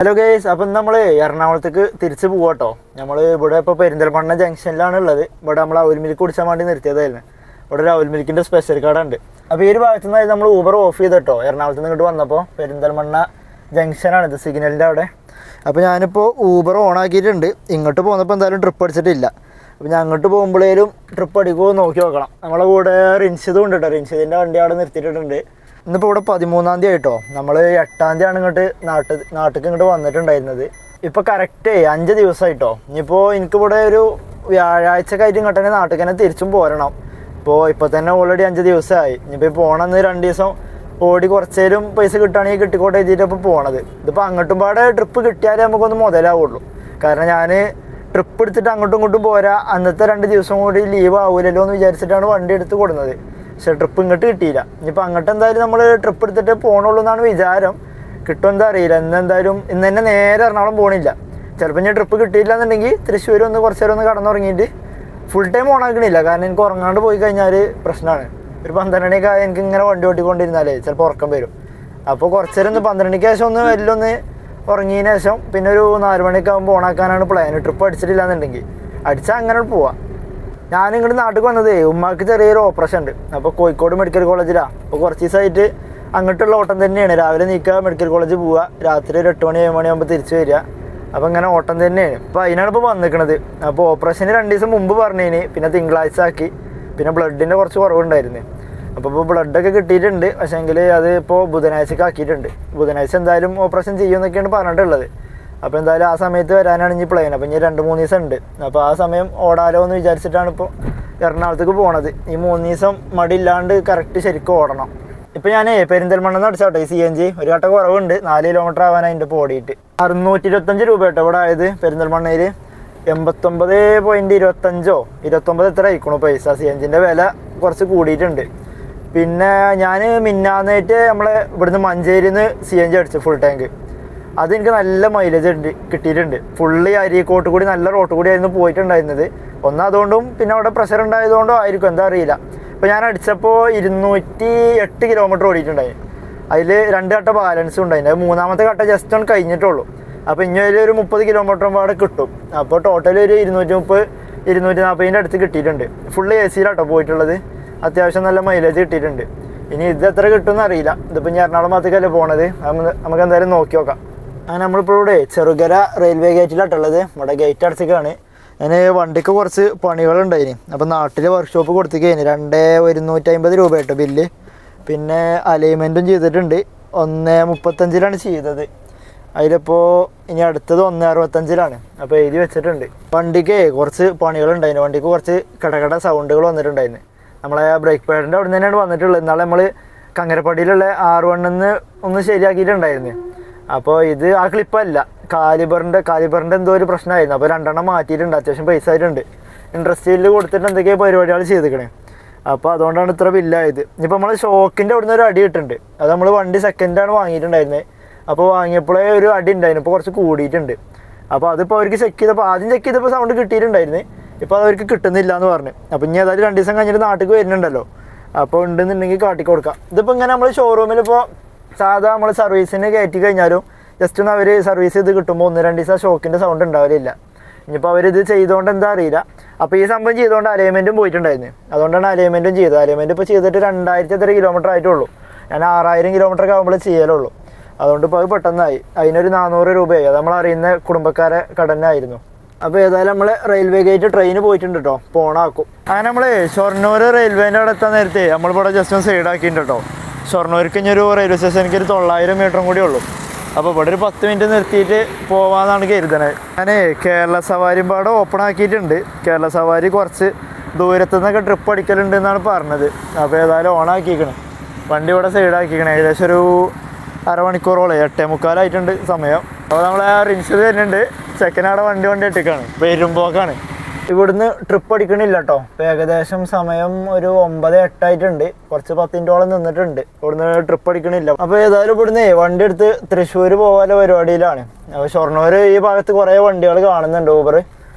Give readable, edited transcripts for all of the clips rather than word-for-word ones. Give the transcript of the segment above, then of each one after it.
Hello guys, അപ്പം നമ്മൾ എറണാകുളത്തേക്ക് തിരിച്ച് പോവാട്ടോ. നമ്മൾ ഇവിടെ ഇപ്പോൾ പെരിന്തൽമണ്ണ ജംഗ്ഷനിലാണ് ഉള്ളത്. ഇവിടെ നമ്മൾ അവൽ മിൽക്ക് കുടിച്ചാൽ വേണ്ടി നിർത്തിയതായിരുന്നു. ഇവിടെ ഒരു അവൽ മിൽക്കിൻ്റെ സ്പെഷ്യൽ കട ഉണ്ട്. അപ്പോൾ ഈ ഒരു ഭാഗത്തു നിന്ന് നമ്മൾ ഊബർ ഓഫ് ചെയ്തിട്ടോ. എറണാകുളത്ത് നിന്ന് ഇങ്ങോട്ട് വന്നപ്പോൾ പെരിന്തൽമണ്ണ ജംഗ്ഷനാണിത്, സിഗ്നലിൻ്റെ അവിടെ. അപ്പോൾ ഞാനിപ്പോൾ ഊബർ ഓണാക്കിയിട്ടുണ്ട്. ഇങ്ങോട്ട് പോകുന്നപ്പോൾ എന്തായാലും ട്രിപ്പ് അടിച്ചിട്ടില്ല. അപ്പോൾ ഞാൻ അങ്ങോട്ട് പോകുമ്പോഴേലും ട്രിപ്പ് അടിക്കുമോ നോക്കി നോക്കണം. നമ്മളെ കൂടെ റിൻഷിതും ഉണ്ട് കേട്ടോ. റിൻഷിതിൻ്റെ വണ്ടി അവിടെ നിർത്തിയിട്ടുണ്ട്. ഇന്നിപ്പോൾ ഇവിടെ 13-ാം തീയതി ആയിട്ടോ. നമ്മൾ 8-ാം തീയതിയാണ് ഇങ്ങോട്ട് നാട്ടിലേക്ക് ഇങ്ങോട്ട് വന്നിട്ടുണ്ടായിരുന്നത്. ഇപ്പോൾ കറക്റ്റ് 5 ദിവസമായിട്ടോ. ഇനിയിപ്പോൾ എനിക്കിവിടെ ഒരു വ്യാഴാഴ്ചക്കായിട്ട് ഇങ്ങോട്ട് തന്നെ നാട്ടിൽ തന്നെ തിരിച്ചും പോരണം. ഇപ്പോൾ തന്നെ ഓൾറെഡി 5 ദിവസമായി. ഇനിയിപ്പോൾ പോകണമെന്ന് 2 ദിവസം ഓടി കുറച്ചേലും പൈസ കിട്ടുകയാണെങ്കിൽ കിട്ടിക്കോട്ടെ എഴുതിയിട്ട് ഇപ്പോൾ പോണത്. ഇതിപ്പോൾ അങ്ങോട്ടും പാടെ ട്രിപ്പ് കിട്ടിയാലേ നമുക്കൊന്ന് മുതലാവുള്ളൂ. കാരണം ഞാൻ ട്രിപ്പ് എടുത്തിട്ട് അങ്ങോട്ടും ഇങ്ങോട്ടും പോരാ, അന്നത്തെ 2 ദിവസം കൂടി ലീവ് ആവില്ലല്ലോ എന്ന് വിചാരിച്ചിട്ടാണ് വണ്ടി എടുത്ത് കൊടുക്കുന്നത്. പക്ഷേ ട്രിപ്പ് ഇങ്ങോട്ട് കിട്ടിയില്ല. ഇനിയിപ്പോൾ അങ്ങോട്ട് എന്തായാലും നമ്മൾ ട്രിപ്പ് എടുത്തിട്ട് പോകണുള്ളൂ എന്നാണ് വിചാരം. കിട്ടുമെന്താ അറിയില്ല. ഇന്ന് തന്നെ നേരെ എറണാകുളം പോകണില്ല. ചിലപ്പോൾ ഞാൻ ട്രിപ്പ് കിട്ടിയില്ല എന്നുണ്ടെങ്കിൽ തൃശ്ശൂർ കുറച്ച് നേരം കടന്നുറങ്ങിയിട്ട് ഫുൾ ടൈം ഓണാക്കണില്ല. കാരണം എനിക്ക് ഉറങ്ങാണ്ട് പോയി കഴിഞ്ഞാൽ പ്രശ്നമാണ്. ഒരു 12 മണിയൊക്കെ ആയി എനിക്ക് ഇങ്ങനെ വണ്ടി ഓട്ടിക്കൊണ്ടിരുന്നാലേ ചിലപ്പോൾ ഉറക്കം വരും. അപ്പോൾ കുറച്ച് നേരം 12 മണിക്ക് ശേഷം ഒന്ന് ഉറങ്ങിയതിന് ശേഷം പിന്നെ ഒരു 4 മണിയൊക്കെ ആകുമ്പോൾ ഓണാക്കാനാണ് പ്ലാൻ. ട്രിപ്പ് അടിച്ചിട്ടില്ല എന്നുണ്ടെങ്കിൽ അടിച്ചാൽ അങ്ങനെ പോവാം. ഞാനിങ്ങോട്ട് നാട്ടിൽ വന്നതേ ഉമ്മാക്ക് ചെറിയൊരു ഓപ്പറേഷൻ ഉണ്ട്. അപ്പോൾ കോഴിക്കോട് മെഡിക്കൽ കോളേജിലാണ്. അപ്പോൾ കുറച്ച് ദിവസമായിട്ട് അങ്ങോട്ടുള്ള ഓട്ടം തന്നെയാണ്. രാവിലെ നീക്കുക, മെഡിക്കൽ കോളേജ് പോവുക, രാത്രി ഒരു 8 മണി 7 മണിയാകുമ്പോൾ തിരിച്ച് വരിക. അപ്പോൾ ഇങ്ങനെ ഓട്ടം തന്നെയാണ്. അപ്പോൾ അതിനാണ് ഇപ്പോൾ വന്നിരിക്കുന്നത്. അപ്പോൾ ഓപ്പറേഷന് 2 ദിവസം മുമ്പ് പറഞ്ഞതിന് പിന്നെ തിങ്കളാഴ്ച ആക്കി. പിന്നെ ബ്ലഡിൻ്റെ കുറച്ച് കുറവുണ്ടായിരുന്നു. അപ്പോൾ ബ്ലഡൊക്കെ കിട്ടിയിട്ടുണ്ട്. പക്ഷേ എങ്കിൽ അത് ഇപ്പോൾ ബുധനാഴ്ചക്ക് ആക്കിയിട്ടുണ്ട്. ബുധനാഴ്ച എന്തായാലും ഓപ്പറേഷൻ ചെയ്യുമെന്നൊക്കെയാണ് പറഞ്ഞിട്ടുള്ളത്. അപ്പോൾ എന്തായാലും ആ സമയത്ത് വരാനാണ് ഇനി പ്ലാൻ. അപ്പോൾ ഇനി 2-3 ദിവസം ഉണ്ട്. അപ്പോൾ ആ സമയം ഓടാലോ എന്ന് വിചാരിച്ചിട്ടാണ് ഇപ്പോൾ എറണാകുളത്തേക്ക് പോണത്. ഈ 3 ദിവസം മടിയില്ലാണ്ട് കറക്റ്റ് ശരിക്കും ഓടണം. ഇപ്പോൾ ഞാൻ പെരിന്തൽമണ്ണെന്ന് അടിച്ചാട്ടോ ഈ CNG ഒരു കട്ട കുറവുണ്ട്. 4 കിലോമീറ്റർ ആവാനായിട്ട് ഇപ്പോൾ ഓടിയിട്ട് 625 രൂപ കേട്ടോ ഇവിടെ ആയത്. പെരിന്തൽമണ്ണയിൽ 89.25 29 എത്ര ആയിക്കണു പൈസ. CNGൻ്റെ വില കുറച്ച് കൂടിയിട്ടുണ്ട്. പിന്നെ ഞാൻ മിന്നാന്നായിട്ട് നമ്മളെ ഇവിടുന്ന് മഞ്ചേരിയിൽ നിന്ന് CNG അടിച്ചു ഫുൾ ടാങ്ക്. അതെനിക്ക് നല്ല മൈലേജ് കിട്ടിയിട്ടുണ്ട്. ഫുള്ളി അരീക്കോട്ട് കൂടി നല്ല റോട്ട് കൂടി ആയിരുന്നു പോയിട്ടുണ്ടായിരുന്നത്. അതുകൊണ്ടും പിന്നെ അവിടെ പ്രഷർ ഉണ്ടായതുകൊണ്ടോ ആയിരിക്കും, എന്താ അറിയില്ല. ഇപ്പോൾ ഞാൻ അടിച്ചപ്പോൾ 208 കിലോമീറ്റർ ഓടിയിട്ടുണ്ടായി. അതിൽ 2 കട്ട ബാലൻസും ഉണ്ടായിരുന്നു. 3-ാമത്തെ കട്ട ജസ്റ്റ് ഒന്ന് കഴിഞ്ഞിട്ടുള്ളൂ. അപ്പോൾ ഇനി അതിൽ ഒരു 30 കിലോമീറ്ററും പാടെ കിട്ടും. അപ്പോൾ ടോട്ടൽ ഒരു 230-240 അടുത്ത് കിട്ടിയിട്ടുണ്ട്. ഫുള്ളി AC-യിലാട്ടോ പോയിട്ടുള്ളത്. അത്യാവശ്യം നല്ല മൈലേജ് കിട്ടിയിട്ടുണ്ട്. ഇനി ഇത് എത്ര കിട്ടുമെന്ന് അറിയില്ല. ഇതിപ്പോൾ ഞാൻ എറണാകുളം ഭാഗത്തേക്കല്ലേ പോണത്. നമുക്ക് എന്തായാലും നോക്കി നോക്കാം. അങ്ങനെ നമ്മളിപ്പോൾ ഇവിടെ ചെറുകര റെയിൽവേ ഗേറ്റിലാട്ടുള്ളത്. ഇവിടെ ഗേറ്റ് അടച്ചിട്ടാണ്. ഞാൻ വണ്ടിക്ക് കുറച്ച് പണികളുണ്ടായിന്. അപ്പോൾ നാട്ടിൽ വർക്ക്ഷോപ്പ് കൊടുത്തിക്കഴിഞ്ഞ് 2,150 രൂപ കേട്ടോ ബില്ല്. പിന്നെ അലൈൻമെൻറ്റും ചെയ്തിട്ടുണ്ട്. 1,35-ലാണ് ചെയ്തത്. അതിലിപ്പോൾ ഇനി അടുത്തത് 1,65-ലാണ്. അപ്പോൾ എഴുതി വെച്ചിട്ടുണ്ട്. വണ്ടിക്ക് കുറച്ച് പണികളുണ്ടായിരുന്നു. വണ്ടിക്ക് കുറച്ച് കടകട സൗണ്ടുകൾ വന്നിട്ടുണ്ടായിരുന്നു. നമ്മളെ ബ്രേക്ക് പാഡിൻ്റെ അവിടെ നിന്ന് തന്നെയാണ് വന്നിട്ടുള്ളത്. ഇന്നാളെ നമ്മൾ കങ്ങരപ്പടിയിലുള്ള R1 ഒന്ന് ശരിയാക്കിയിട്ടുണ്ടായിരുന്നു. അപ്പോൾ ഇത് ആ ക്ലിപ്പല്ല, കാലിബറിൻ്റെ എന്തോ ഒരു പ്രശ്നമായിരുന്നു. അപ്പോൾ 2 മാറ്റിയിട്ടുണ്ട്. അത്യാവശ്യം പൈസ ആയിട്ടുണ്ട്. ഇൻഡസ്ട്രിയിൽ കൊടുത്തിട്ട് എന്തൊക്കെയോ പരിപാടികൾ ചെയ്തിരിക്കണേ. അപ്പോൾ അതുകൊണ്ടാണ് ഇത്ര ബില്ലായത്. ഇപ്പോൾ നമ്മൾ ഷോക്കിൻ്റെ അവിടെ നിന്ന് ഒരു അടി ഇട്ടുണ്ട്. അത് നമ്മൾ വണ്ടി സെക്കൻഡാണ് വാങ്ങിയിട്ടുണ്ടായിരുന്നത്. അപ്പോൾ വാങ്ങിയപ്പോഴേ ഒരു അടി ഉണ്ടായിരുന്നു. ഇപ്പോൾ കുറച്ച് കൂടിയിട്ടുണ്ട്. അപ്പോൾ അതിപ്പോൾ അവർക്ക് ആദ്യം ചെക്ക് ചെയ്തപ്പോൾ സൗണ്ട് കിട്ടിയിട്ടുണ്ടായിരുന്നു. ഇപ്പോൾ അതവർക്ക് കിട്ടുന്നില്ല എന്ന് പറഞ്ഞു. അപ്പോൾ ഇനി ഏതായാലും 2 ദിവസം കഴിഞ്ഞിട്ട് നാട്ടിലേക്ക് വരുന്നുണ്ടല്ലോ. അപ്പോൾ ഉണ്ടെന്നുണ്ടെങ്കിൽ കാട്ടിക്കൊടുക്കാം. ഇതിപ്പോൾ ഇങ്ങനെ നമ്മൾ ഷോറൂമിൽ ഇപ്പോൾ സാധാ നമ്മൾ സർവീസിന് കയറ്റി കഴിഞ്ഞാലും ജസ്റ്റ് ഒന്ന് അവർ സർവീസ് ചെയ്ത് കിട്ടുമ്പോൾ 1-2 ദിവസം ഷോക്കിൻ്റെ സൗണ്ട് ഉണ്ടാവില്ല. ഇനിയിപ്പോൾ അവരിത് ചെയ്തുകൊണ്ട് എന്താ അറിയില്ല. അപ്പോൾ ഈ സംഭവം ചെയ്തുകൊണ്ട് അലൈൻമെൻറ്റും പോയിട്ടുണ്ടായിരുന്നു. അതുകൊണ്ടാണ് അലൈൻമെൻറ്റും ചെയ്തത്. അലൈൻമെൻറ്റ് ഇപ്പോൾ ചെയ്തിട്ട് 2000 കിലോമീറ്റർ ആയിട്ടുള്ളൂ. ഞാൻ 6000 കിലോമീറ്റർ ആകുമ്പോൾ ചെയ്യലുള്ളൂ. അതുകൊണ്ട് ഇപ്പോൾ അത് പെട്ടെന്നായി. അതിനൊരു 400 രൂപയായി. അത് നമ്മളറിയുന്ന കുടുംബക്കാരെ കടനായിരുന്നു. അപ്പോൾ ഏതായാലും നമ്മൾ റെയിൽവേ ഗേറ്റ് ട്രെയിന് പോയിട്ടുണ്ട് കേട്ടോ. പോണാക്കും. അങ്ങനെ നമ്മൾ ഷൊർണൂർ റെയിൽവേൻ്റെ അവിടെ എത്താൻ നേരത്തെ നമ്മളിവിടെ ജസ്റ്റ് ഒന്ന് സൈഡാക്കിയിട്ടുണ്ട് കേട്ടോ. ഷൊർണൂർക്ക് ഇനിയൊരു റെയിൽവേ സ്റ്റേഷനിലേക്ക് ഒരു 900 മീറ്ററും കൂടി ഉള്ളൂ. അപ്പോൾ ഇവിടെ ഒരു 10 മിനിറ്റ് നിർത്തിയിട്ട് പോകാമെന്നാണ് കരുതണത്. ഞാൻ കേരള സവാരിയും പാടെ ഓപ്പൺ ആക്കിയിട്ടുണ്ട്. കേരള സവാരി കുറച്ച് ദൂരത്തു നിന്നൊക്കെ ട്രിപ്പ് അടിക്കലുണ്ട് എന്നാണ് പറഞ്ഞത്. അപ്പോൾ ഏതായാലും ഓണാക്കിയിരിക്കണം. വണ്ടി ഇവിടെ സൈഡാക്കിയിരിക്കണം. ഏകദേശം ഒരു അരമണിക്കൂറോളം 8:45 സമയം. അപ്പോൾ നമ്മൾ റിൻഷത് വരുന്നുണ്ട്. ചെക്കനാടെ വണ്ടി ഇട്ടിക്കാണ്. വരുമ്പോക്കാണ്. ഇവിടുന്ന് ട്രിപ്പ് അടിക്കണില്ല കേട്ടോ. ഇപ്പോൾ ഏകദേശം സമയം ഒരു 9:08 ആയിട്ടുണ്ട്. കുറച്ച് 10 മിനിറ്റോളം നിന്നിട്ടുണ്ട്. ഇവിടുന്ന് ട്രിപ്പ് അടിക്കണില്ല. അപ്പോൾ ഏതായാലും ഇവിടുന്ന് വണ്ടി എടുത്ത് തൃശ്ശൂർ പോകാനുള്ള പരിപാടിയിലാണ്. അപ്പോൾ ഷൊർണൂർ ഈ ഭാഗത്ത് കുറേ വണ്ടികൾ കാണുന്നുണ്ട് ഊബർ.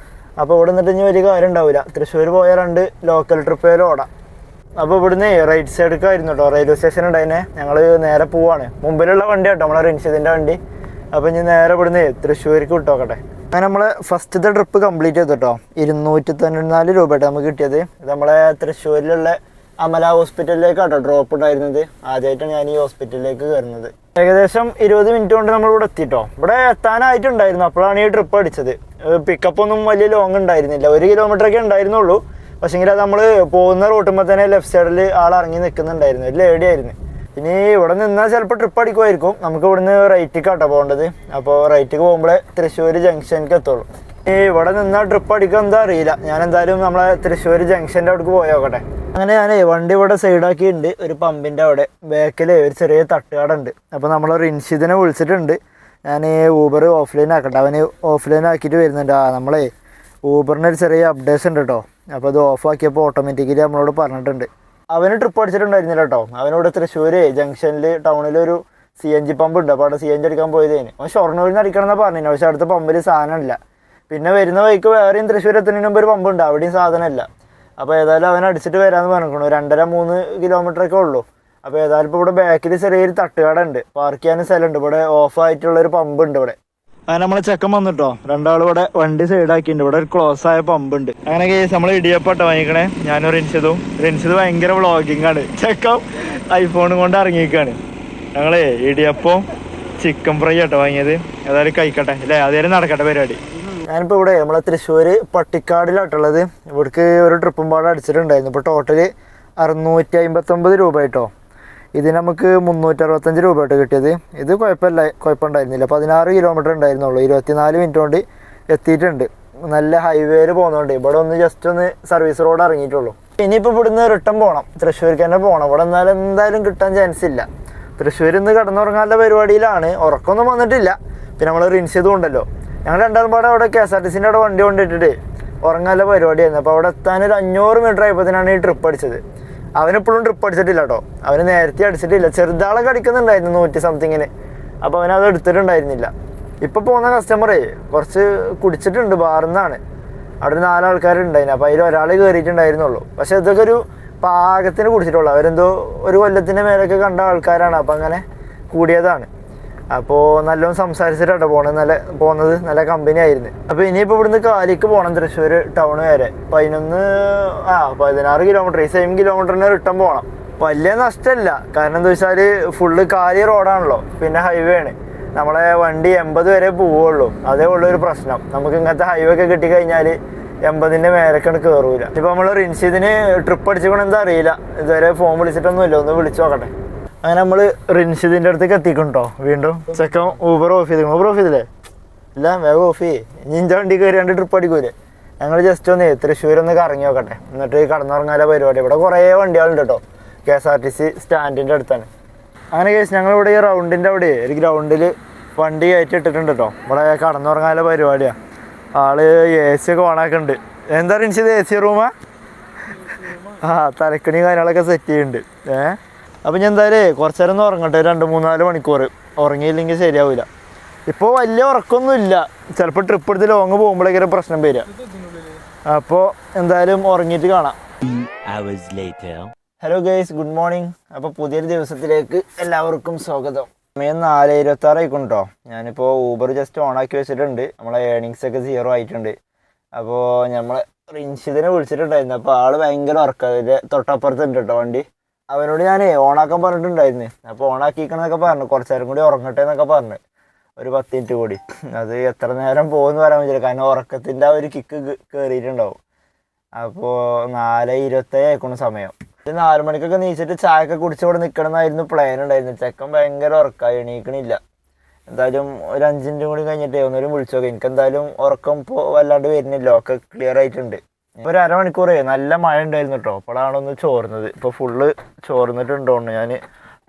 അപ്പോൾ ഇവിടെ നിന്നിട്ട് ഇനി വലിയ കാര്യം ഉണ്ടാവില്ല. തൃശ്ശൂർ പോയ 2 ലോക്കൽ ട്രിപ്പേലും ഓടാം. അപ്പോൾ ഇവിടുന്ന് റൈറ്റ് സൈഡിലേക്കായിരുന്നു കേട്ടോ റെയിൽവേ സ്റ്റേഷൻ ഉണ്ടായിരുന്നെ. ഞങ്ങൾ നേരെ പോവാണ്. മുമ്പിലുള്ള വണ്ടി കേട്ടോ നമ്മളെ റിൻഷിതിൻ്റെ വണ്ടി. അപ്പോൾ ഇനി നേരെ ഇവിടുന്ന് തൃശ്ശൂർക്ക് വിട്ടോക്കട്ടെ. അങ്ങനെ നമ്മൾ ഫസ്റ്റത്തെ ട്രിപ്പ് കംപ്ലീറ്റ് ചെയ്തു കേട്ടോ. 294 രൂപ കേട്ടോ നമുക്ക് കിട്ടിയത്. ഇത് നമ്മളെ തൃശ്ശൂരിലുള്ള അമല ഹോസ്പിറ്റലിലേക്കാട്ടോ ഡ്രോപ്പ് ഉണ്ടായിരുന്നത്. ആദ്യമായിട്ടാണ് ഞാൻ ഈ ഹോസ്പിറ്റലിലേക്ക് കയറുന്നത്. ഏകദേശം 20 മിനിറ്റ് കൊണ്ട് നമ്മൾ ഇവിടെ എത്തിട്ടോ. ഇവിടെ എത്താനായിട്ടുണ്ടായിരുന്നു, അപ്പോഴാണ് ഈ ട്രിപ്പ് അടിച്ചത്. പിക്കപ്പ് ഒന്നും വലിയ ലോങ് ഉണ്ടായിരുന്നില്ല, 1 കിലോമീറ്ററൊക്കെ ഉണ്ടായിരുന്നുള്ളൂ. പക്ഷേങ്കിൽ അത് നമ്മൾ പോകുന്ന റൂട്ടുമ്പോൾ തന്നെ ലെഫ്റ്റ് സൈഡിൽ ആൾ ഇറങ്ങി നിൽക്കുന്നുണ്ടായിരുന്നു, ഒരു ലേഡി ആയിരുന്നു. ഇനി ഇവിടെ നിന്നാൽ ചിലപ്പോൾ ട്രിപ്പ് അടിക്കുമായിരിക്കും. നമുക്ക് ഇവിടുന്ന് റൈറ്റിക്കാട്ടോ പോകേണ്ടത്. അപ്പോൾ റൈറ്റിക്ക് പോകുമ്പോഴേ തൃശ്ശൂർ ജംഗ്ഷനിലേക്ക് എത്തുള്ളൂ. ഈ ഇവിടെ നിന്നാൽ ട്രിപ്പ് അടിക്കുക എന്താ അറിയില്ല. ഞാൻ എന്തായാലും നമ്മളെ തൃശ്ശൂർ ജംഗ്ഷൻ്റെ അവിടേക്ക് പോയോക്കട്ടെ. അങ്ങനെ ഞാൻ വണ്ടി ഇവിടെ സൈഡാക്കിയിട്ടുണ്ട്. ഒരു പമ്പിൻ്റെ അവിടെ ബാക്കിൽ ഒരു ചെറിയ തട്ടുകട ഉണ്ട്. അപ്പോൾ നമ്മൾ റിൻഷിദിനെ വിളിച്ചിട്ടുണ്ട്. ഞാൻ ഊബർ ഓഫ്ലൈൻ ആക്കട്ടെ, അവന് ഓഫ്ലൈൻ ആക്കിയിട്ട് വരുന്നുണ്ട്. നമ്മളെ ഊബറിനൊരു ചെറിയ അപ്ഡേഷൻ ഉണ്ട് കേട്ടോ. അപ്പോൾ അത് ഓഫ് ആക്കിയപ്പോൾ ഓട്ടോമാറ്റിക്കലി നമ്മളോട് പറഞ്ഞിട്ടുണ്ട്. അവന് ട്രിപ്പ് അടിച്ചിട്ടുണ്ടായിരുന്നില്ല കേട്ടോ. അവനിവിടെ തൃശ്ശൂർ ജംഗ്ഷനിൽ ടൗണിലൊരു CNG പമ്പ് ഉണ്ട്. അപ്പോൾ അവിടെ CNG അടിക്കാൻ പോയതേന്. അവൻ ഷൊർണൂരിൽ നിന്ന് അടിക്കണം എന്നാണ് പറഞ്ഞത്. പക്ഷേ അടുത്ത പമ്പിൽ സാധനമില്ല. പിന്നെ വരുന്ന വഴിക്ക് വേറെയും തൃശ്ശൂർ എത്തുന്നതിന് മുമ്പ് ഒരു പമ്പുണ്ട്, അവിടെയും സാധനമില്ല. അപ്പോൾ ഏതായാലും അവൻ അടിച്ചിട്ട് വരാമെന്ന് പറഞ്ഞിരിക്കണു. 2.5-3 കിലോമീറ്ററൊക്കെ ഉള്ളൂ. അപ്പോൾ ഏതായാലും ഇപ്പോൾ ഇവിടെ ബാക്കിൽ ചെറിയൊരു തട്ടുകട ഉണ്ട്, പാർക്ക് ചെയ്യാനും സ്ഥലമുണ്ട്. ഇവിടെ ഓഫ് ആയിട്ടുള്ളൊരു പമ്പ് ഉണ്ട് ഇവിടെ. അങ്ങനെ നമ്മളെ ചെക്കൻ വന്നിട്ടോ. രണ്ടാളും ഇവിടെ വണ്ടി സൈഡാക്കിയിട്ടുണ്ട്. ഇവിടെ ഒരു ക്ലോസ് ആയ പമ്പ് ഉണ്ട്. അങ്ങനെ കേസ് നമ്മൾ ഇടിയപ്പട്ടോ വാങ്ങിക്കണേ. ഞാനും റിൻസിതും ഭയങ്കര വ്ളോഗിങ് ആണ്. ചെക്കൻ ഐഫോണും കൊണ്ട് ഇറങ്ങിയിരിക്കുകയാണ്. ഞങ്ങളേ ഇടിയപ്പം ചിക്കൻ ഫ്രൈ ആട്ടോ വാങ്ങിയത്. ഏതായാലും കഴിക്കട്ടെ അല്ലേ, അതേലും നടക്കട്ടെ പരിപാടി. ഞാനിപ്പോൾ ഇവിടെ നമ്മളെ തൃശ്ശൂർ പട്ടിക്കാടിലാട്ടുള്ളത്. ഇവിടേക്ക് ഒരു ട്രിപ്പും പാടെ അടിച്ചിട്ടുണ്ടായിരുന്നു. ഇപ്പോൾ ടോട്ടല് 659 രൂപ കേട്ടോ. ഇത് നമുക്ക് 365 രൂപ കേട്ടോ കിട്ടിയത്. ഇത് കുഴപ്പമുണ്ടായിരുന്നില്ല. 16 കിലോമീറ്റർ ഉണ്ടായിരുന്നുള്ളൂ. 24 മിനിറ്റ് കൊണ്ട് എത്തിയിട്ടുണ്ട്. നല്ല ഹൈവേയിൽ പോകുന്നതുകൊണ്ട് ഇവിടെ ഒന്ന് ജസ്റ്റ് ഒന്ന് സർവീസ് റോഡ് ഇറങ്ങിയിട്ടുള്ളൂ. ഇനിയിപ്പോൾ ഇവിടുന്ന് റിട്ടേൺ പോകണം, തൃശ്ശൂർക്ക് തന്നെ പോകണം. ഇവിടെ എന്നാലും എന്തായാലും കിട്ടാൻ ചാൻസ് ഇല്ല. തൃശ്ശൂരിൽ നിന്ന് കടന്നുറങ്ങാനുള്ള പരിപാടിയിലാണ്. ഉറക്കമൊന്നും വന്നിട്ടില്ല. പിന്നെ നമ്മൾ റിൻസിതും ഉണ്ടല്ലോ. ഞങ്ങൾ രണ്ടാളും പാടെ അവിടെ KSRTCൻ്റെ അവിടെ വണ്ടി കൊണ്ടിട്ടിട്ട് ഉറങ്ങാനുള്ള പരിപാടിയായിരുന്നു. അപ്പോൾ അവിടെ എത്താൻ ഒരു 500 മീറ്റർ ആയപ്പോഴത്തേനാണ് ഈ ട്രിപ്പ് അടിച്ചത്. അവനെപ്പോഴും ട്രിപ്പ് അടിച്ചിട്ടില്ല കേട്ടോ. അവന് നേരത്തെ അടിച്ചിട്ടില്ല. ചെറുതാളൊക്കെ അടിക്കുന്നുണ്ടായിരുന്നു 100 സംതിങ്ങിന്. അപ്പോൾ അവനത് എടുത്തിട്ടുണ്ടായിരുന്നില്ല. ഇപ്പോൾ പോകുന്ന കസ്റ്റമറേ കുറച്ച് കുടിച്ചിട്ടുണ്ട്, ബാറിന്നാണ്. അവിടെ 4 ആൾക്കാരുണ്ടായിരുന്നു. അപ്പോൾ അതിൽ ഒരാൾ കയറിയിട്ടുണ്ടായിരുന്നുള്ളൂ. പക്ഷേ ഇതൊക്കെ ഒരു പാകത്തിന് കുടിച്ചിട്ടുള്ളൂ. അവരെന്തോ ഒരു കൊല്ലത്തിൻ്റെ മേലൊക്കെ കണ്ട ആൾക്കാരാണ്. അപ്പോൾ അങ്ങനെ കൂടിയതാണ്. അപ്പോൾ നല്ലോണം സംസാരിച്ചിട്ടാണ് പോകുന്നത്. നല്ല കമ്പനി ആയിരുന്നു. അപ്പോൾ ഇനിയിപ്പോൾ ഇവിടുന്ന് കാലിക്ക് പോകണം തൃശ്ശൂർ ടൗൺ വരെ. 16 കിലോമീറ്റർ. ഈ സെയിം കിലോമീറ്ററിന് റിട്ടേൺ പോകണം. വലിയ നഷ്ടമല്ല. കാരണം എന്താ വെച്ചാൽ ഫുള്ള് കാലി റോഡാണല്ലോ, പിന്നെ ഹൈവേ ആണ്. നമ്മളെ വണ്ടി 80 വരെ പോവുള്ളൂ. അതേ ഉള്ളൊരു പ്രശ്നം. നമുക്ക് ഇങ്ങനത്തെ ഹൈവേ ഒക്കെ കിട്ടിക്കഴിഞ്ഞാൽ 80ൻ്റെ മേലൊക്കെയാണ് കയറൂല. ഇപ്പോൾ നമ്മൾ റിൻഷിദിന് ട്രിപ്പ് അടിച്ചിക്കണം എന്താ അറിയില്ല. ഇതുവരെ ഫോൺ വിളിച്ചിട്ടൊന്നുമില്ല. ഒന്ന് വിളിച്ചു നോക്കട്ടെ. അങ്ങനെ നമ്മൾ റിൻഷിദിൻ്റെ അടുത്തേക്ക് എത്തിക്കണ്ടോ. വീണ്ടും ചെക്കൻ ഊബർ ഓഫ് ചെയ്തില്ലേ? ഇല്ല, വേഗം ഓഫ് ചെയ്യേ. ഇഞ്ച വണ്ടി കയറിയാണ്ട് ട്രിപ്പ് അടിക്കൂലേ. ഞങ്ങൾ ജസ്റ്റ് ഒന്ന് തൃശ്ശൂരൊന്ന് കറങ്ങി നോക്കട്ടെ, എന്നിട്ട് കടന്നുറങ്ങാനുള്ള പരിപാടി. ഇവിടെ കുറേ വണ്ടികളുണ്ട് കേട്ടോ. KSRTC സ്റ്റാൻഡിൻ്റെ അടുത്താണ്. അങ്ങനെ കേസ് ഞങ്ങളിവിടെ ഈ റൗണ്ടിൻ്റെ അവിടെ ഒരു ഗ്രൗണ്ടിൽ വണ്ടി കയറ്റി ഇട്ടിട്ടുണ്ട് കേട്ടോ. ഇവിടെ കടന്നുറങ്ങാനുള്ള പരിപാടിയാണ്. ആള് AC ഒക്കെ ഓണാക്കുന്നുണ്ട്. എന്താ റിൻഷിദ്, AC റൂമാ? തലക്കണി കാര്യങ്ങളൊക്കെ സെറ്റ് ചെയ്യുന്നുണ്ട്. അപ്പോൾ ഞാൻ എന്തായാലും കുറച്ച് നേരം ഒന്ന് ഉറങ്ങട്ടെ, 2-3-4 മണിക്കൂർ. ഉറങ്ങിയില്ലെങ്കിൽ ശരിയാവില്ല. ഇപ്പോൾ വലിയ ഉറക്കമൊന്നുമില്ല. ചിലപ്പോൾ ട്രിപ്പ് എടുത്ത് ലോങ് പോകുമ്പോഴേക്കൊരു പ്രശ്നം വരിക. അപ്പോൾ എന്തായാലും ഉറങ്ങിയിട്ട് കാണാം. Hello guys, good morning. അപ്പോൾ പുതിയൊരു ദിവസത്തിലേക്ക് എല്ലാവർക്കും സ്വാഗതം. സമയം 4:26 ആയിക്കും കേട്ടോ. ഞാനിപ്പോൾ ഊബർ ജസ്റ്റ് ഓണാക്കി വെച്ചിട്ടുണ്ട്. നമ്മളെ ഏർണിങ്സ് ഒക്കെ 0 ആയിട്ടുണ്ട്. അപ്പോൾ നമ്മൾ റിൻഷിദിനെ വിളിച്ചിട്ടുണ്ടായിരുന്നു. അപ്പോൾ ആൾ ഭയങ്കര ഉറക്കം. അതിൻ്റെ തൊട്ടപ്പുറത്തുണ്ട് കേട്ടോ വണ്ടി. അവനോട് ഞാൻ ഓണാക്കാൻ പറഞ്ഞിട്ടുണ്ടായിരുന്നു. അപ്പോൾ ഓണാക്കിക്കണമെന്നൊക്കെ പറഞ്ഞു. കുറച്ച് നേരം കൂടി ഉറങ്ങട്ടെ എന്നൊക്കെ പറഞ്ഞു, ഒരു 10 മിനിറ്റ് കൂടി. അത് എത്ര നേരം പോകുമെന്ന് പറയാൻ പറ്റില്ല, കാരണം ഉറക്കത്തിൻ്റെ ആ ഒരു കിക്ക് കയറിയിട്ടുണ്ടാവും. അപ്പോൾ 4:27 ആയിക്കോണം സമയം. 4 മണിക്കൊക്കെ നീച്ചിട്ട് ചായയൊക്കെ കുടിച്ച് ഇവിടെ നിൽക്കണം എന്നായിരുന്നു പ്ലാൻ ഉണ്ടായിരുന്നു. ചെക്കൻ ഭയങ്കര ഉറക്കമായി, എണീക്കണില്ല. എന്തായാലും ഒരു 5 മിനിറ്റും കൂടി കഴിഞ്ഞിട്ടേ ഒന്നൊരു വിളിച്ചു നോക്കാം. എനിക്കെന്തായാലും ഉറക്കം ഇപ്പോൾ വല്ലാണ്ട് വരുന്നില്ല, ഒക്കെ ക്ലിയർ ആയിട്ടുണ്ട്. ഇപ്പോൾ ഒരു അരമണിക്കൂറേ നല്ല മഴ ഉണ്ടായിരുന്നു കേട്ടോ. അപ്പോഴാണ് ഒന്ന് ചോർന്നത്. ഇപ്പോൾ ഫുള്ള് ചോർന്നിട്ടുണ്ടോണ്ട് ഞാൻ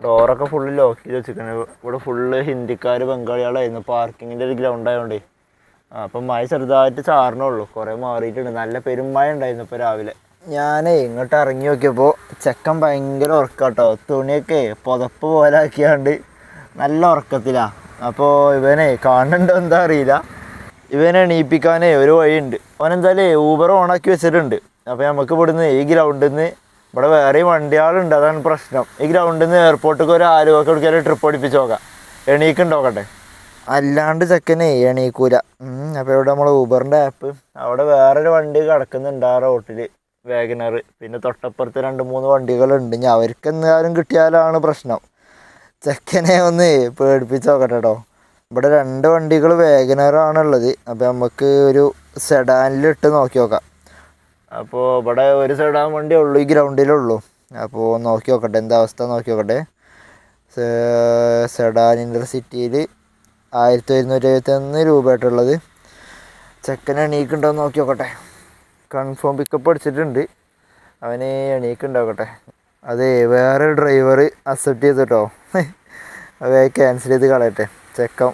ഡോറൊക്കെ ഫുള്ള് ലോക്ക് ചെയ്ത് വെച്ചിരിക്കുന്നത്. ഇവിടെ ഫുള്ള് ഹിന്ദിക്കാർ ബംഗാളികളായിരുന്നു. പാർക്കിങ്ങിൻ്റെ ഒരു ഗ്രൗണ്ട് ആയതുകൊണ്ട് അപ്പം മഴ ചെറുതായിട്ട് ചാറണുള്ളൂ. കുറേ മാറിയിട്ടുണ്ട്. നല്ല പെരുമഴ ഉണ്ടായിരുന്നു ഇപ്പോൾ രാവിലെ. ഞാനേ ഇങ്ങോട്ട് ഇറങ്ങി നോക്കിയപ്പോൾ ചെക്കൻ ഭയങ്കര ഉറക്കാട്ടോ. തുണിയൊക്കെ പുതപ്പ് പോലെ ആക്കിയാണ്ട് നല്ല ഉറക്കത്തിലാണ്. അപ്പോൾ ഇവനെ കാണുന്നുണ്ടോ എന്താ അറിയില്ല. ഇവനെ എണീപ്പിക്കാനേ ഒരു വഴിയുണ്ട്. അവനെന്തായാലും ഊബർ ഓണാക്കി വെച്ചിട്ടുണ്ട്. അപ്പോൾ നമുക്ക് ഇവിടുന്ന് ഈ ഗ്രൗണ്ടിൽ നിന്ന്, ഇവിടെ വേറെയും വണ്ടികളുണ്ട്, അതാണ് പ്രശ്നം. ഈ ഗ്രൗണ്ടിൽ നിന്ന് എയർപോർട്ടിലേക്ക് ഒരു ആലുവൊക്കെ എടുക്കാൻ ട്രിപ്പ് അടിപ്പിച്ച് നോക്കാം. എണീക്കുണ്ടോക്കട്ടെ. അല്ലാണ്ട് ചെക്കനെ എണീക്കൂല. അപ്പോൾ ഇവിടെ നമ്മളെ ഊബറിൻ്റെ ആപ്പ്, അവിടെ വേറൊരു വണ്ടി കിടക്കുന്നുണ്ട് ആ റോട്ടിൽ, വാഗനർ. പിന്നെ തൊട്ടപ്പുറത്ത് 2-3 വണ്ടികളുണ്ട്. ഇനി അവർക്ക് എന്തായാലും കിട്ടിയാലാണ് പ്രശ്നം. ചെക്കനെ ഒന്ന് പേടിപ്പിച്ച് നോക്കട്ടെ കേട്ടോ. ഇവിടെ 2 വണ്ടികൾ വാഗനറാണുള്ളത്. അപ്പോൾ നമുക്ക് ഒരു സെഡാനിലിട്ട് നോക്കി നോക്കാം. അപ്പോൾ ഇവിടെ ഒരു സെഡാൻ വണ്ടി ഉള്ളൂ, ഈ ഗ്രൗണ്ടിലുള്ളൂ. അപ്പോൾ നോക്കി നോക്കട്ടെ എന്താ അവസ്ഥ നോക്കി നോക്കട്ടെ. സെഡാൻ ഇൻ്റർസിറ്റിയിൽ 1171 രൂപയായിട്ടുള്ളത്. ചെക്കൻ എണീക്കുണ്ടോ എന്ന് നോക്കി നോക്കട്ടെ. കൺഫേം പിക്കപ്പ് അടിച്ചിട്ടുണ്ട്, അവന് എണീക്കുണ്ടാവട്ടെ. അതെ, വേറെ ഡ്രൈവർ അക്സെപ്റ്റ് ചെയ്തിട്ടോ. അത് ക്യാൻസൽ ചെയ്ത് കളയട്ടെ. ചെക്കൻ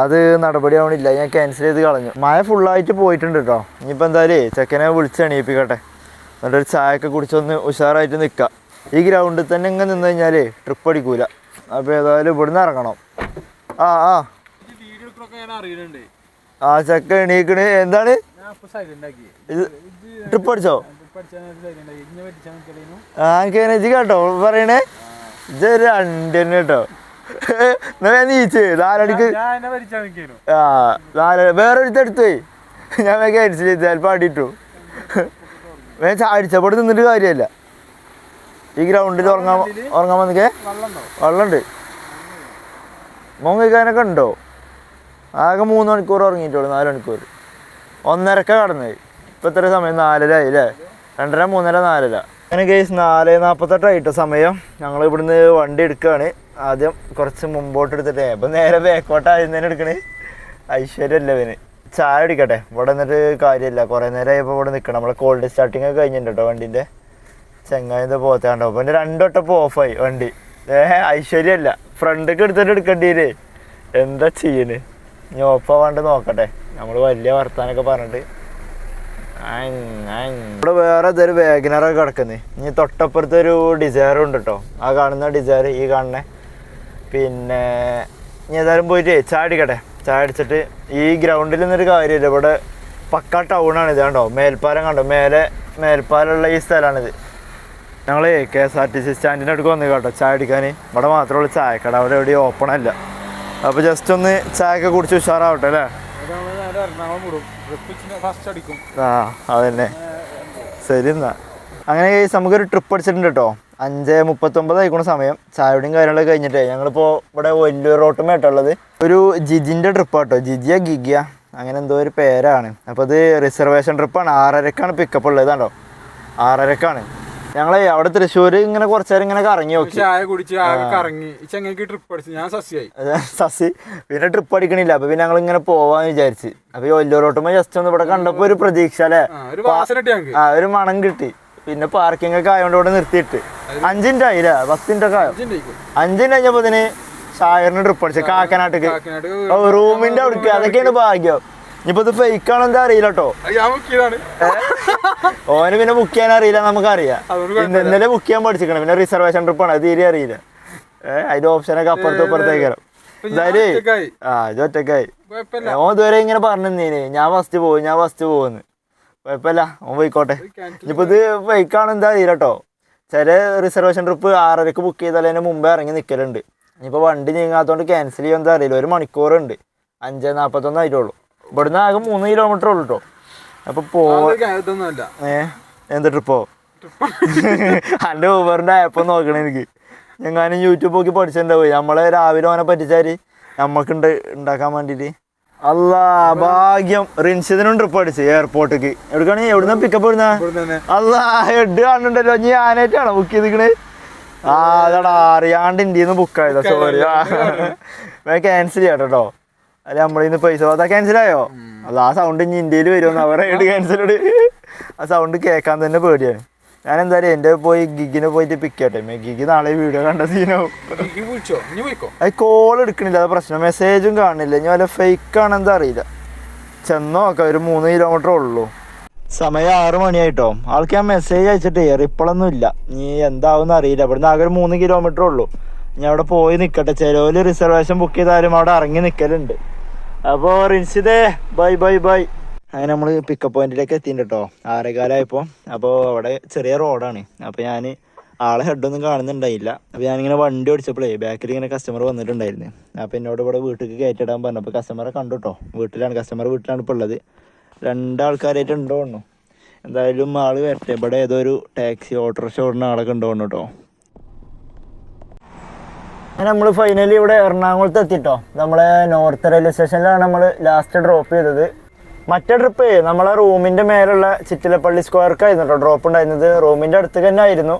അത് നടപടിയാവണില്ല, ഞാൻ ക്യാൻസൽ ചെയ്ത് കളഞ്ഞു. മഴ ഫുള്ളായിട്ട് പോയിട്ടുണ്ട് കേട്ടോ. ഇനിയിപ്പോൾ എന്തായാലും ചെക്കനെ വിളിച്ച് എണീപ്പിക്കട്ടെ. എന്നിട്ടൊരു ചായയൊക്കെ കുടിച്ചൊന്ന് ഉഷാറായിട്ട് നിൽക്കാം. ഈ ഗ്രൗണ്ടിൽ തന്നെ ഇങ്ങനെ നിന്ന് കഴിഞ്ഞാൽ ട്രിപ്പ് അടിക്കൂല. അപ്പോൾ ഏതായാലും ഇവിടുന്ന് ഇറങ്ങണം. ആ ചെക്ക എണീക്കണ്. എന്താണ് ട്രിപ്പ് അടിച്ചോ? എനിക്ക് കേട്ടോ പറയണേ, ഇത് 2 തന്നെ കേട്ടോ. നീച്ച് 4 മണിക്ക് വേറൊരുത്തെടുത്തു പോയി. ഞാൻ ക്യാൻസൽ ചെയ്ത് ചിലപ്പോൾ അടിയിട്ടു. അടിച്ചപ്പോൾ നിന്നിട്ട് കാര്യമല്ല. ഈ ഗ്രൗണ്ടിൽ ഉറങ്ങാൻ വന്നിക്കേ വെള്ളമുണ്ട്. മോങ്ങിക്കാനൊക്കെ ഉണ്ടോ? ആകെ 3 മണിക്കൂർ ഉറങ്ങിയിട്ടുള്ളൂ. 4 മണിക്കൂർ 1:30 കടന്നത്. ഇപ്പം എത്ര സമയം? 4:30 ആയില്ലേ? 2:30, 3:30, 4:30. അങ്ങനെ കേസ് 4:48 ആയിട്ടോ സമയം. ഞങ്ങൾ ഇവിടുന്ന് വണ്ടി എടുക്കുകയാണ്. ആദ്യം കുറച്ച് മുമ്പോട്ട് എടുത്തിട്ടേ, അപ്പം നേരെ ബാക്കോട്ടായിരുന്നു എടുക്കണേ. ഐശ്വര്യല്ല ഇവന്. ചായ അടിക്കട്ടെ. ഇവിടെ നിന്നിട്ട് കാര്യമില്ല, കുറേ നേരമായപ്പോൾ ഇവിടെ നിൽക്കണം. നമ്മളെ കോൾഡ് സ്റ്റാർട്ടിങ് ഒക്കെ കഴിഞ്ഞിട്ടുണ്ട് കേട്ടോ വണ്ടീൻ്റെ. ചെങ്ങായിൻ്റെ പോത്താണ്ടോ. പിന്നെ 2 വട്ടപ്പോൾ ഓഫായി വണ്ടി. ഐശ്വര്യല്ല, ഫ്രണ്ടൊക്കെ എടുക്കേണ്ടിയില്ലേ. എന്താ ചെയ്യണ്? ഇനി ഓഫാവാണ്ട് നോക്കട്ടെ. നമ്മൾ വലിയ വർത്താനൊക്കെ പറഞ്ഞിട്ട്. ഇവിടെ വേറെ ഇതൊരു വാഗനറൊക്കെ കിടക്കുന്നത്. ഇനി തൊട്ടപ്പുറത്തൊരു ഡിസയറും ഉണ്ട് കേട്ടോ. ആ കാണുന്ന ഡിസയർ, ഈ കാണുന്നത്. പിന്നെ ഇനി ഏതായാലും പോയിട്ട് ചായ അടിക്കട്ടെ. ചായ അടിച്ചിട്ട് ഈ ഗ്രൗണ്ടിൽ നിന്നൊരു കാര്യമില്ല. ഇവിടെ പക്ക ടൗണാണ് ഇത് കണ്ടോ. മേൽപ്പാലം കണ്ടോ, മേൽപ്പാലമുള്ള ഈ സ്ഥലമാണിത്. ഞങ്ങൾ KSRTC സ്റ്റാൻഡിൻ്റെ അടുക്ക് വന്നു കേട്ടോ ചായ അടിക്കാൻ. ഇവിടെ മാത്രമുള്ള ചായക്കട, അവിടെ എവിടെയും ഓപ്പൺ അല്ല. അപ്പോൾ ജസ്റ്റ് ഒന്ന് ചായയൊക്കെ കുടിച്ച് ഉഷാറാവട്ടെ അല്ലേ. ആ അതന്നെ, ശരി എന്നാ. അങ്ങനെ നമുക്കൊരു ട്രിപ്പ് അടിച്ചിട്ടുണ്ട് കേട്ടോ. 5:39 ആയിക്കോണ സമയം. ചായയുടെയും കാര്യങ്ങളൊക്കെ കഴിഞ്ഞിട്ടേ ഞങ്ങളിപ്പോൾ ഇവിടെ വലിയൊരു റോട്ടുമേട്ടുള്ളത് ഒരു ജിജിൻ്റെ ട്രിപ്പ് കേട്ടോ. ഗിഗിയ അങ്ങനെ എന്തോ ഒരു പേരാണ്. അപ്പോൾ അത് റിസർവേഷൻ ട്രിപ്പാണ്. 6:30ക്കാണ് പിക്കപ്പ് ഉള്ളത് കേട്ടോ. 6:30ക്കാണ്. ഞങ്ങളെ അവിടെ തൃശ്ശൂർ ഇങ്ങനെ കുറച്ചു നേരം ഇങ്ങനെ കറങ്ങി നോക്കി, ചായ കുടിച്ച് കറങ്ങി. ട്രിപ്പ് അടിച്ചു. ഞാൻ സസി പിന്നെ ട്രിപ്പ് അടിക്കണില്ല. അപ്പൊ പിന്നെ ഞങ്ങൾ ഇങ്ങനെ പോവാന്ന് വിചാരിച്ച്. അപ്പൊ ഈ വലിയോട്ടമ്മ ജസ്റ്റ് ഒന്ന് ഇവിടെ കണ്ടപ്പോ ഒരു പ്രതീക്ഷ അല്ലേ, ഒരു മണം കിട്ടി. പിന്നെ പാർക്കിംഗ് ഒക്കെ ആയതുകൊണ്ട് ഇവിടെ നിർത്തിയിട്ട് 5 മിനിറ്റ് ആയില്ലേ, 10 മിനിറ്റ് ഒക്കെ ആയോ. 5 മിനിറ്റ് കഴിഞ്ഞപ്പോ ഇതിന് ഷായറിന് ട്രിപ്പ് അടിച്ചു കാക്കനാട്ടിക്ക്. റൂമിന്റെ അവിടേക്ക്. അതൊക്കെയാണ് ഭാഗ്യം. ഇനിയിപ്പോ ഇത് ഫേക്കാണോ എന്താ അറിയില്ല കേട്ടോ. ഓന് പിന്നെ ബുക്ക് ചെയ്യാൻ അറിയില്ല, നമുക്കറിയാം. ഇന്നലെ ബുക്ക് ചെയ്യാൻ പഠിച്ചിരിക്കണം. പിന്നെ റിസർവേഷൻ ട്രിപ്പാണ്, അത് തീരെ അറിയില്ല. അതിന്റെ ഓപ്ഷനൊക്കെ അപ്പുറത്തേക്കാരം. എന്തായാലും ഇത് ഒറ്റക്കായി. ഓൻ ഇതുവരെ ഇങ്ങനെ പറഞ്ഞിരുന്നേന് ഞാൻ ഫസ്റ്റ് പോകുന്നു. കുഴപ്പമില്ല, ഓൻ പോയിക്കോട്ടെ. ഇനിയിപ്പോ ഇത് ഫേക്കാണോ എന്താ അറിയില്ല കേട്ടോ. ചില റിസർവേഷൻ ട്രിപ്പ് 6:30ക്ക് ബുക്ക് ചെയ്താൽ അതിന് മുമ്പേ ഇറങ്ങി നിൽക്കലുണ്ട്. ഇനിയിപ്പോൾ വണ്ടി നീങ്ങാത്തതുകൊണ്ട് ക്യാൻസൽ ചെയ്യുക എന്താ അറിയില്ല. 1 മണിക്കൂറുണ്ട്. 5:41 ആയിട്ടുള്ളൂ. ഇവിടുന്ന് ആകെ 3 കിലോമീറ്റർ ഉള്ളൂ കേട്ടോ. അപ്പൊ എന്ത് ട്രിപ്പോ? എൻ്റെ ഊബറിൻ്റെ ആപ്പ് നോക്കണേ എനിക്ക്. ഞങ്ങാനും യൂട്യൂബ് നോക്കി പഠിച്ചിട്ടുണ്ടാവും. നമ്മളെ രാവിലെ ഓനെ പറ്റിച്ചാല് നമ്മൾക്ക് ഉണ്ടാക്കാൻ വേണ്ടിയിട്ട്. അല്ലാ ഭാഗ്യം. റിൻഷിദിനും ട്രിപ്പ് അടിച്ച് എയർപോർട്ടിക്ക്. എവിടുന്ന പിക്കപ്പ് ഇടുന്ന? അല്ലാ ഹെഡ് കാണുന്നുണ്ടല്ലോ. നീ ആനായിട്ടാണോ ബുക്ക് ചെയ്തിക്കണേ? അതാടാ അറിയാണ്ട് ഇന്ത്യന്ന് ബുക്കായതാ. സോറി, ക്യാൻസൽ ചെയ്യാം കേട്ടോ. അല്ല നമ്മളിന്ന് പൈസ അതാ ക്യാൻസലായോ? അല്ല ആ സൗണ്ട് ഇനി ഇന്ത്യയിൽ വരുമെന്ന് അവരായിട്ട് ക്യാൻസലോട്. ആ സൗണ്ട് കേൾക്കാൻ തന്നെ പേടിയാണ്. ഞാൻ എന്തായാലും എൻ്റെ പോയി ഗിഗിനെ പോയിട്ട് പിക്ക് ചെയ്യട്ടെ. ഗിഗി നാളെ വീഡിയോ കണ്ട സീനാവും. അത് കോൾ എടുക്കണില്ല, അത് പ്രശ്നം. മെസ്സേജും കാണുന്നില്ല. ഇനി വല്ല ഫേക്കാണ് എന്താ അറിയില്ല. ചെന്ന് നോക്കാം. ഒരു 3 കിലോമീറ്റർ ഉള്ളൂ. സമയം 6 മണിയായിട്ടോ. ആൾക്ക് ഞാൻ മെസ്സേജ് അയച്ചിട്ട് റിപ്ലൊന്നും ഇല്ല. ഇനി എന്താവും അറിയില്ല. ഇവിടുന്ന് ആകെ ഒരു 3 കിലോമീറ്റർ ഉള്ളൂ. ഞാൻ അവിടെ പോയി നിൽക്കട്ടെ. ചിലവര് റിസർവേഷൻ ബുക്ക് ചെയ്താലും അവിടെ ഇറങ്ങി നിൽക്കലുണ്ട്. അപ്പോൾ റിൻസിദേ ബൈ. അങ്ങനെ നമ്മൾ പിക്കപ്പ് പോയിന്റിലേക്ക് എത്തിയിട്ടുണ്ട് കേട്ടോ. 6:15 ആയപ്പോൾ. അപ്പോൾ അവിടെ ചെറിയ റോഡാണ്. അപ്പോൾ ഞാൻ ആളെ ഹെഡൊന്നും കാണുന്നുണ്ടായില്ല. അപ്പോൾ ഞാനിങ്ങനെ വണ്ടി ഓടിച്ചപ്പോഴേ ബാക്കിൽ ഇങ്ങനെ കസ്റ്റമർ വന്നിട്ടുണ്ടായിരുന്നു. അപ്പോൾ എന്നോട് ഇവിടെ വീട്ടിലേക്ക് കയറ്റിടാൻ പറഞ്ഞു. അപ്പോൾ കസ്റ്റമറെ കണ്ടു കേട്ടോ. കസ്റ്റമർ വീട്ടിലാണ് ഇപ്പോൾ ഉള്ളത്. 2 ആൾക്കാരായിട്ട് ഉണ്ടോന്നു. എന്തായാലും ആൾ വരട്ടെ. ഇവിടെ ഏതോ ഒരു ടാക്സി ഓട്ടോറിക്ഷ ഓടുന്ന ആളൊക്കെ ഉണ്ടോന്നു കേട്ടോ. അങ്ങനെ നമ്മൾ ഫൈനലി ഇവിടെ എറണാകുളത്ത് എത്തിട്ടോ. നമ്മളെ നോർത്ത് റെയിൽവേ സ്റ്റേഷനിലാണ് നമ്മൾ ലാസ്റ്റ് ഡ്രോപ്പ് ചെയ്തത്. മറ്റേ ട്രിപ്പ് നമ്മളെ റൂമിൻ്റെ മേലുള്ള ചിറ്റിലപ്പള്ളി സ്ക്വയർക്കായിരുന്നു കേട്ടോ ഡ്രോപ്പ് ഉണ്ടായിരുന്നത്. റൂമിൻ്റെ അടുത്ത് തന്നെ ആയിരുന്നു.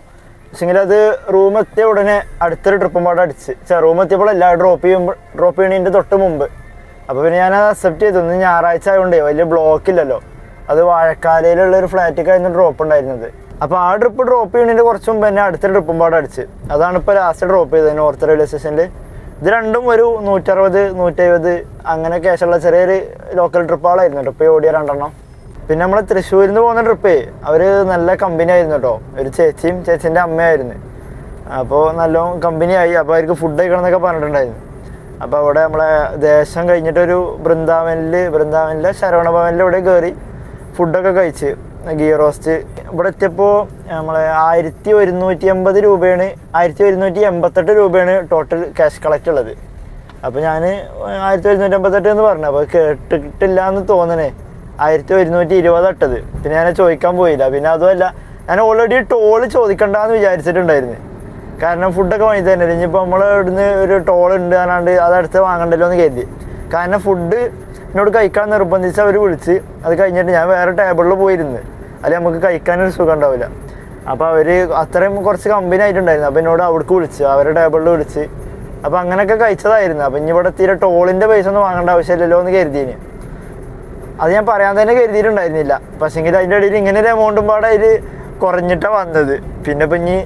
പക്ഷെങ്കിൽ അത് റൂം എത്തിയ ഉടനെ അടുത്തൊരു ട്രിപ്പും പാടെ അടിച്ച്. റൂം എത്തിയപ്പോഴല്ല, ഡ്രോപ്പ് ചെയ്യണതിൻ്റെ തൊട്ട് മുമ്പ്. അപ്പോൾ പിന്നെ ഞാനത് അക്സെപ്റ്റ് ചെയ്തു. ഇന്ന് ഞായറാഴ്ച ആയതുകൊണ്ടേ വലിയ ബ്ലോക്ക് ഇല്ലല്ലോ. അത് വാഴക്കാലയിലുള്ള ഒരു ഫ്ലാറ്റിക്കായിരുന്നു ഡ്രോപ്പ് ഉണ്ടായിരുന്നത്. അപ്പോൾ ആ ട്രിപ്പ് ഡ്രോപ്പ് ചെയ്യണതിൻ്റെ കുറച്ച് മുമ്പ് തന്നെ അടുത്ത ട്രിപ്പും പാടെ അടിച്ച്. അതാണ് ഇപ്പോൾ ലാസ്റ്റ് ഡ്രോപ്പ് ചെയ്തത് നോർത്ത് റെയിൽവേ സ്റ്റേഷനിൽ. ഇത് രണ്ടും ഒരു 160, 170 അങ്ങനെ ക്യാഷുള്ള ചെറിയൊരു ലോക്കൽ ട്രിപ്പുകളായിരുന്നു കേട്ടോ ഇപ്പോൾ ഓടിയ 2 എണ്ണം. പിന്നെ നമ്മൾ തൃശ്ശൂരിൽ നിന്ന് പോകുന്ന ട്രിപ്പേ അവർ നല്ല കമ്പനി ആയിരുന്നു കേട്ടോ. ഒരു ചേച്ചിയും ചേച്ചീൻ്റെ അമ്മയായിരുന്നു. അപ്പോൾ നല്ല കമ്പനിയായി. അപ്പോൾ അവർക്ക് ഫുഡ് കഴിക്കണം എന്നൊക്കെ പറഞ്ഞിട്ടുണ്ടായിരുന്നു. അപ്പോൾ അവിടെ നമ്മളെ ദേശം കഴിഞ്ഞിട്ടൊരു വൃന്ദാവനിലെ ശരവണ ഭവനിൽ ഇവിടെ കയറി ഫുഡൊക്കെ കഴിച്ച് ഗീ റോസ്റ്റ്. ഇവിടെ എത്തിയപ്പോൾ നമ്മളെ 1180 രൂപയാണ്, 1188 രൂപയാണ് ടോട്ടൽ ക്യാഷ് കളക്റ്റ് ഉള്ളത്. അപ്പോൾ ഞാൻ 1188 എന്ന് പറഞ്ഞു. അപ്പോൾ കേട്ടിട്ടില്ല എന്ന് തോന്നണേ 1120 ഇട്ടത്. പിന്നെ ഞാൻ ചോദിക്കാൻ പോയില്ല. പിന്നെ അതുമല്ല, ഞാൻ ഓൾറെഡി ടോൾ ചോദിക്കണ്ടെന്ന് വിചാരിച്ചിട്ടുണ്ടായിരുന്നു. കാരണം ഫുഡൊക്കെ വാങ്ങി തന്നെ ഇനിയിപ്പോൾ നമ്മൾ ഇവിടുന്ന് ഒരു ടോൾ ഉണ്ട് അല്ലാണ്ട് അതടുത്ത് വാങ്ങണ്ടല്ലോ എന്ന് കരുതി. കാരണം ഫുഡ് എന്നോട് കഴിക്കാൻ നിർബന്ധിച്ച് അവർ വിളിച്ച്. അത് കഴിഞ്ഞിട്ട് ഞാൻ വേറെ ടേബിളിൽ പോയിരുന്നു. അതിൽ നമുക്ക് കഴിക്കാനൊരു സുഖം ഉണ്ടാവില്ല. അപ്പോൾ അവർ അത്രയും കുറച്ച് കമ്പനി ആയിട്ടുണ്ടായിരുന്നു. അപ്പോൾ എന്നോട് അവിടേക്ക് വിളിച്ച്, അവരുടെ ടേബിളിൽ വിളിച്ച്. അപ്പോൾ അങ്ങനെയൊക്കെ കഴിച്ചതായിരുന്നു. അപ്പോൾ ഇനി ഇവിടെ തീരെ ടോളിൻ്റെ പൈസ ഒന്നും വാങ്ങേണ്ട ആവശ്യമില്ലല്ലോ എന്ന് കരുതിയിന്. അത് ഞാൻ പറയാൻ തന്നെ കരുതിയിട്ടുണ്ടായിരുന്നില്ല. പക്ഷേങ്കിൽ അതിൻ്റെ ഇടയിൽ ഇങ്ങനെ ഒരു എമൗണ്ടും പാടെ അതിൽ കുറഞ്ഞിട്ടാണ് വന്നത്. പിന്നെ ഇപ്പം ഇനി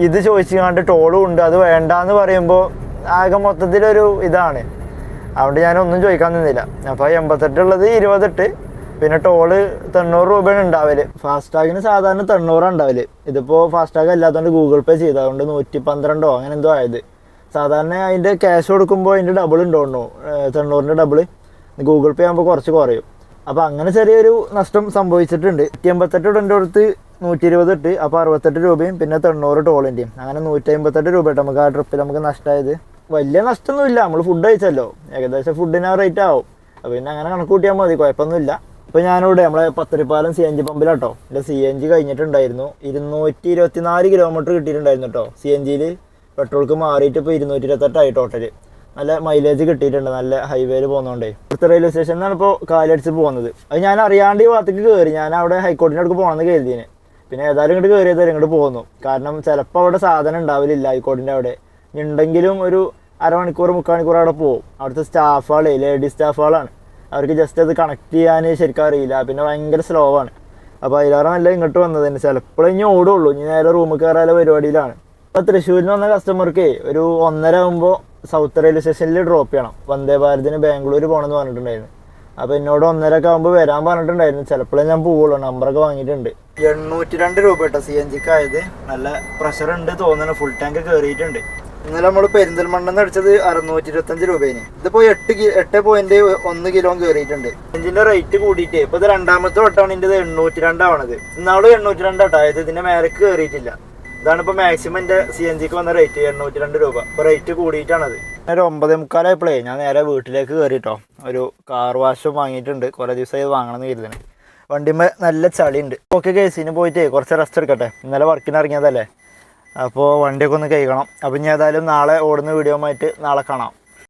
ഇത് ചോദിച്ചുകൊണ്ട് ടോളും ഉണ്ട്, അത് വേണ്ടാന്ന് പറയുമ്പോൾ ആകെ മൊത്തത്തിലൊരു ഇതാണ്. അതുകൊണ്ട് ഞാനൊന്നും ചോദിക്കാൻ നിന്നില്ല. അപ്പോൾ 88 ഉള്ളത് 20 ഇട്ട്. പിന്നെ ടോള് 90 രൂപയാണ് ഉണ്ടാവല്. ഫാസ്ടാഗിന് സാധാരണ 90 ഉണ്ടാവല്. ഇതിപ്പോൾ ഫാസ്ടാഗ് അല്ലാത്തതുകൊണ്ട് ഗൂഗിൾ പേ ചെയ്ത്, അതുകൊണ്ട് 112 അങ്ങനെ എന്തോ ആയത്. സാധാരണ അതിൻ്റെ ക്യാഷ് കൊടുക്കുമ്പോൾ അതിൻ്റെ ഡബിൾ ഉണ്ടോണ്ടോ, 90ൻ്റെ ഡബിൾ. ഗൂഗിൾ പേ ആകുമ്പോൾ കുറച്ച് കുറയും. അപ്പോൾ അങ്ങനെ ചെറിയൊരു നഷ്ടം സംഭവിച്ചിട്ടുണ്ട്. 188 ഇടേണ്ട അടുത്ത് 120 ഇട്ട്. അപ്പോൾ 68 രൂപയും പിന്നെ 90 ടോളിൻ്റെയും. അങ്ങനെ 158 രൂപ ഇട്ട് നമുക്ക് ആ ട്രിപ്പിൽ നമുക്ക് നഷ്ടമായത്. വലിയ നഷ്ടമൊന്നുമില്ല, നമ്മൾ ഫുഡ് കഴിച്ചല്ലോ. ഏകദേശം ഫുഡിന് ആ റേറ്റ് ആവും. അപ്പോൾ പിന്നെ അങ്ങനെ കണക്ക് കൂട്ടിയാൽ മതി, കുഴപ്പമൊന്നുമില്ല. ഇപ്പോൾ ഞാനിവിടെ നമ്മളെ പത്തരിപ്പാലം CNG പമ്പിലാട്ടോ. എൻ്റെ CNG കഴിഞ്ഞിട്ടുണ്ടായിരുന്നു. 224 കിലോമീറ്റർ കിട്ടിയിട്ടുണ്ടായിരുന്നു കേട്ടോ. CNGയിൽ പെട്രോൾക്ക് മാറിയിട്ട് ഇപ്പോൾ 228 ടോട്ടൽ. നല്ല മൈലേജ് കിട്ടിയിട്ടുണ്ട്, നല്ല ഹൈവേയിൽ പോകുന്നതുകൊണ്ടേ. അടുത്ത റെയിൽവേ സ്റ്റേഷനിലാണ് ഇപ്പോൾ കാലടിച്ച് പോകുന്നത്. അത് ഞാൻ അറിയാണ്ട് ഈ ഭാഗത്തേക്ക് കയറി. ഞാൻ അവിടെ ഹൈക്കോടതിൻ്റെ അടുക്ക് പോകണമെന്ന് കരുതിയേനെ. പിന്നെ ഏതായാലും ഇങ്ങോട്ട് കയറിയതായാലും ഇങ്ങോട്ട് പോകുന്നു. കാരണം ചിലപ്പോൾ അവിടെ സാധനം ഉണ്ടാവില്ല ഹൈക്കോടതിൻ്റെ അവിടെ. ഉണ്ടെങ്കിലും ഒരു അരമണിക്കൂർ 3/4 മണിക്കൂർ അവിടെ പോകും. അവിടുത്തെ സ്റ്റാഫുകളെ ലേഡീസ് സ്റ്റാഫുകളാണ്. അവർക്ക് ജസ്റ്റ് അത് കണക്ട് ചെയ്യാൻ ശരിക്കും അറിയില്ല. പിന്നെ ഭയങ്കര സ്ലോ ആണ്. അപ്പോൾ അതിലേറെ നല്ല ഇങ്ങോട്ട് വന്നത് തന്നെ. ചിലപ്പോൾ ഇനി ഓടുള്ളൂ. ഇനി നേരെ റൂമിൽ കയറാനുള്ള പരിപാടിയിലാണ്. അപ്പോൾ തൃശ്ശൂരിൽ നിന്ന് വന്ന കസ്റ്റമർക്ക് ഒരു 1:30 ആകുമ്പോൾ സൗത്ത് റെയിൽവേ സ്റ്റേഷനിൽ ഡ്രോപ്പ് ചെയ്യണം. വന്ദേ ഭാരതിന് ബാംഗ്ലൂർ പോകണമെന്ന് പറഞ്ഞിട്ടുണ്ടായിരുന്നു. അപ്പോൾ എന്നോട് 1:30 ആകുമ്പോൾ വരാൻ പറഞ്ഞിട്ടുണ്ടായിരുന്നു. ചിലപ്പോഴേ ഞാൻ പോവുള്ളൂ. നമ്പറൊക്കെ വാങ്ങിയിട്ടുണ്ട്. 802 രൂപ കേട്ടോ CNGക്ക് ആയത്. നല്ല പ്രഷർ ഉണ്ട് തോന്നുന്നു. ഫുൾ ടാങ്ക് കയറിയിട്ടുണ്ട്. ഇന്നലെ നമ്മൾ പെരിന്തൽമണ്ണെന്ന് അടിച്ചത് 625 രൂപേന്. ഇതിപ്പോൾ 8.1 കിലോ കയറിയിട്ടുണ്ട്. ഇതിൻ്റെ റേറ്റ് കൂടിയിട്ട് ഇപ്പോൾ ഇത് 2ാമത്തെ വട്ടമാണ് ഇതിൻ്റെ 802 ആവണത്. ഇന്നാളും 802 കേട്ടോ. അതായത് ഇതിൻ്റെ മേലേക്ക് കയറിയിട്ടില്ല. ഇതാണ് ഇപ്പോൾ മാക്സിമം എൻ്റെ CNGക്ക് വന്ന റേറ്റ് 802 രൂപ. ഇപ്പോൾ റേറ്റ് കൂടിയിട്ടാണത്. ഒരു 9:45 ആയപ്പോഴേ ഞാൻ നേരെ വീട്ടിലേക്ക് കയറിയിട്ടോ. ഒരു കാർ വാഷും വാങ്ങിയിട്ടുണ്ട്. കുറേ ദിവസമായി വാങ്ങണമെന്ന് കരുതണേ. വണ്ടിമ്മ നല്ല ചളിയുണ്ട്. ഓക്കെ കേസിന് പോയിട്ട് കുറച്ച് റെസ്റ്റ് എടുക്കട്ടെ. ഇന്നലെ വർക്കിന് ഇറങ്ങിയതല്ലേ. അപ്പോൾ വണ്ടിയൊക്കെ ഒന്ന് കഴിക്കണം. അപ്പോൾ ഇനി ഏതായാലും നാളെ ഓടുന്ന വീഡിയോ ആയിട്ട് നാളെ കാണാം.